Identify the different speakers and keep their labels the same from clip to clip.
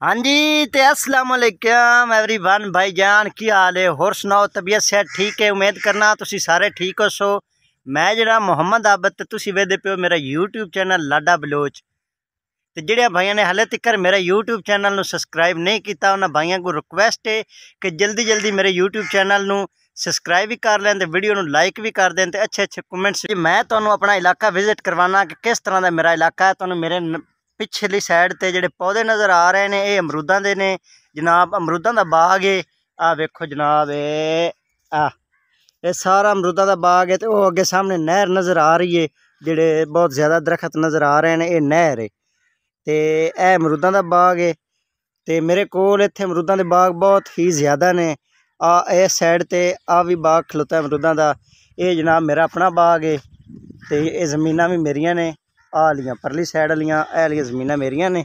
Speaker 1: हाँ जी ते अस्सलाम वालेकुम एवरीवन भाईजान की हाल है। होर सुनाओ, तबीयत सेहत ठीक है? उम्मीद करना तुसी सारे ठीक हो। सो मैं जरा मोहम्मद आबद ते तुसी वेखदे पियो मेरा यूट्यूब चैनल लाडा बलोच। ते जिहड़े भाइयों ने हाले तक मेरा यूट्यूब चैनल नू सब्सक्राइब नहीं किया, उन्होंने भाइयों को रिक्वेस्ट है कि जल्दी जल्दी मेरे यूट्यूब चैनल नू सब्सक्राइब भी कर लें, वीडियो नू लाइक भी कर दें, अच्छे अच्छे कमेंट्स। मैं तुहानू अपना इलाका विजिट करवाना कि किस तरह का मेरा इलाका है। तुहानू मेरे पिछली साइड ते जिहड़े पौधे नज़र आ रहे हैं, ये अमरूदां दे ने जनाब। अमरूदां दा बाग है, आ वेखो जनाब, ये सारा अमरूदां दा बाग है। तो वो अगे सामने नहर नज़र आ रही है, जिहड़े बहुत ज़्यादा दरखत नज़र आ रहे हैं, ये नहर है। तो यह अमरूदां दा बाग है। तो मेरे कोल इत्थे अमरूदां दे बाग बहुत ही ज़्यादा ने। इस साइड ते भी बाग खलोता है अमरूदां दा। ये जनाब मेरा अपना बाग है। तो ये ज़मीनां भी मेरियां ने, आलियां परली साइड आलियां ज़मीनां मेरियां ने।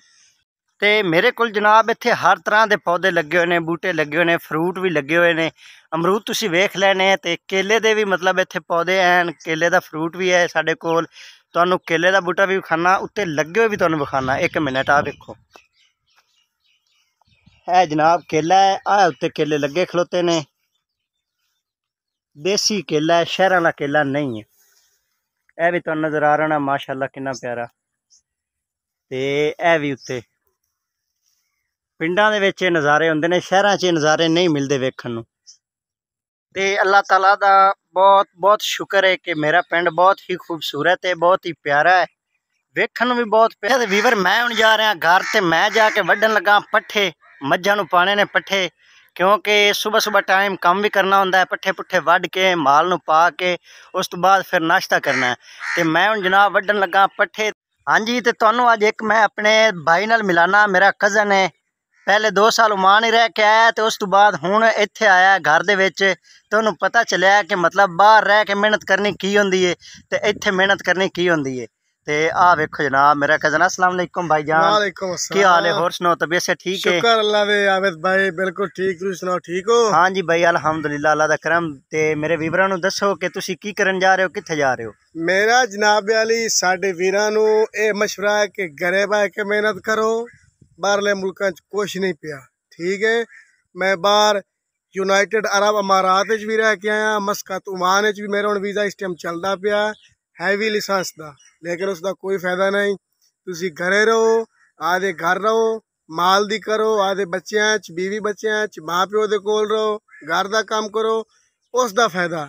Speaker 1: तो मेरे को जनाब इत्थे हर तरह के पौधे लगे हुए हैं, बूटे लगे हुए हैं, फ्रूट भी लगे हुए हैं। अमरूद तुसीं वेख लेने, तो केले दे भी मतलब इत्थे पौधे हैं, केले का फ्रूट भी है साडे कोल। तुहानू केले का बूटा भी विखाना, उत्ते लगे हुए भी तुहानू विखाना। एक मिनट, आ देखो, है जनाब केला है। उत्ते केले लगे खलोते ने, देसी केला है, शहरां दा केला नहीं है। यह भी तुहानू नज़र आ रहा ना, माशाअल्लाह कितना प्यारा। ते यह भी उत्ते पिंडां दे विच नज़ारे हुंदे ने, शहरां च नज़ारे नहीं मिलते वेखण नूं। ते अल्लाह ताला दा बहुत बहुत शुक्र है कि मेरा पिंड बहुत ही खूबसूरत है, बहुत ही प्यारा है, वेखण नूं भी बहुत प्यारा। वीवर मैं हुण जा रहा घर, ते मैं जाके वड्ढन लगा पट्ठे, मज्झां नूं पाने ने पट्ठे, क्योंकि सुबह सुबह टाइम काम भी करना होंदा है। पट्ठे पुट्ठे वड्ढ के माल नूं पा के उस तो बाद फिर नाश्ता करना है। तो मैं हुण जनाब वड्ढन लगा पट्ठे। हाँ जी, तो तुहानू अज एक मैं अपने भाई नाल मिलाना। मेरा कज़न है, पहले 2 साल ओमान ही रह के आया, तो उस तो बाद हुण इत्थे आया घर दे विच। तो उन्होंने पता चलिया कि मतलब बाहर रह के मेहनत करनी की होंदी है, तो इत्थे मेहनत करनी की होंदी है। ते आ वेखो जनाब मेरा कज़न। अस्सलाम वालेकुम भाईजान,
Speaker 2: वालेकुम
Speaker 1: की हाल है?
Speaker 2: अस्सलाम।
Speaker 1: होर सुनाओ, तबीयत से ठीक है?
Speaker 2: शुक्र अल्लाह दे आबिद भाई, बिल्कुल ठीक। तुसीं सुनाओ, ठीक हो?
Speaker 1: हाँ जी भाई, अल्हम्दुलिल्लाह, अल्लाह दा करम। ते मेरे वीवरां नूं दसो कि तुसीं की करन जा रहे हो, कित्थे जा रहे हो?
Speaker 2: मेरा जनाब अली साडे वीरां नूं ये मशवरा है कि घरे बह के मेहनत करो, बाहरले मुल्कां च कुछ नहीं पिया। ठीक है, मैं बाहर यूनाइटेड अरब अमारात च भी रह के आया, मस्कत ओमान च भी मेरा हुण वीज़ा इस टाइम चलदा पिया हैवी लाइसेंस दा, लेकिन उसका कोई फायदा नहीं। तुसीं घरे रहो, आदे घर रहो, माल दी करो, आदे बच्चों च, बीवी बच्चों च, माँ प्यो दे कोल रहो, घर का काम करो, उसका फायदा।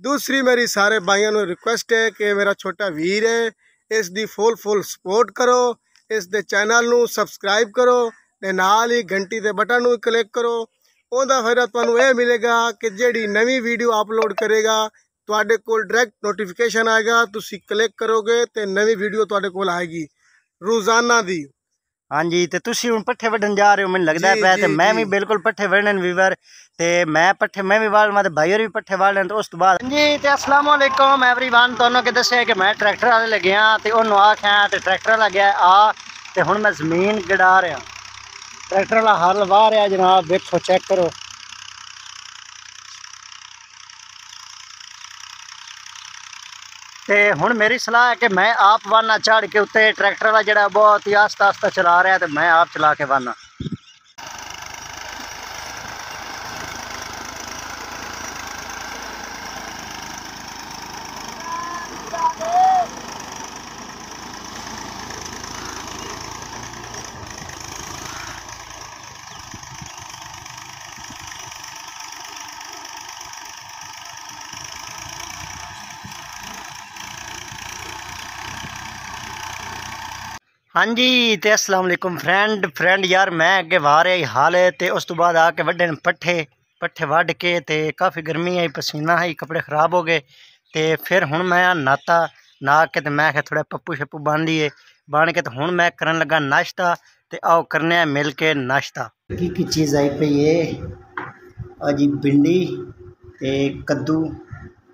Speaker 2: दूसरी मेरी सारे भाइयों को रिक्वेस्ट है कि मेरा छोटा वीर है, इसकी फुल सपोर्ट करो, इस दे चैनल नू सबसक्राइब करो, ते नाल ही घंटी के बटन नू क्लिक करो। उसका फायदा तुहानू यह मिलेगा कि जिहड़ी नवी वीडियो अपलोड करेगा तुहाडे कोल डायरैक्ट नोटिफिकेशन आएगा, तुसी क्लिक करोगे तो नवी वीडियो तुहाडे कोल आएगी रोजाना दी।
Speaker 1: हाँ जी, तो तुसी हुण पट्ठे वड्ढन जा रहे हो, मैनूं लगदा
Speaker 2: जी
Speaker 1: पिया।
Speaker 2: जी
Speaker 1: ते मैं
Speaker 2: जी
Speaker 1: भी बिल्कुल पट्ठे वड्ढने वीवर, ते मैं पट्ठे मैं भी वालना, ते भाई होर भी पट्ठे वालन। तो उस तो बाद जी, ते अस्सलाम वालेकुम एवरीवन। तुहानूं के दस्सिया कि मैं ट्रैक्टर वाले लगे हाँ, ते उन्होंने आख्या ते ट्रैक्टर वाला गया आ, ते हुण मैं जमीन गड़ा रहा। ट्रैक्टर वाला हल वाह रहा जनाब, देखो चेक करो। ते हुण मेरी सलाह है कि मैं आप वाहना चढ़ के उत्ते, ट्रैक्टर वाला जड़ा बहुत ही आस्ता आस्ता चला रहा है, तो मैं आप चला के वाहना। हाँ जी, तो अस्सलाम वालेकुम फ्रेंड यार, मैं अगे वाह रहा हाल है। तो उस तो बाद आके वड्डे पट्ठे पट्ठे वड्ढ के, ते काफ़ी गर्मी आई, पसीना आई, कपड़े खराब हो गए। तो फिर हुण मैं नाता, नहा के तो मैं थोड़ा पप्पू शप्पू बन लिए, बन के तो हुण मैं करन लगा नाश्ता। तो आओ करने मिल के नाश्ता। की चीज़ आई पई है अजी, भिंडी ते कद्दू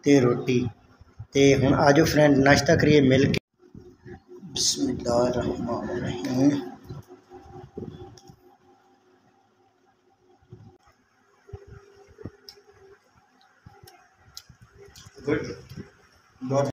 Speaker 1: ते रोटी। तो हुण आजो फ्रेंड नाश्ता करिए मिल के। बिस्मिल्लाहिर्रहमानिर्रहीम। गुड।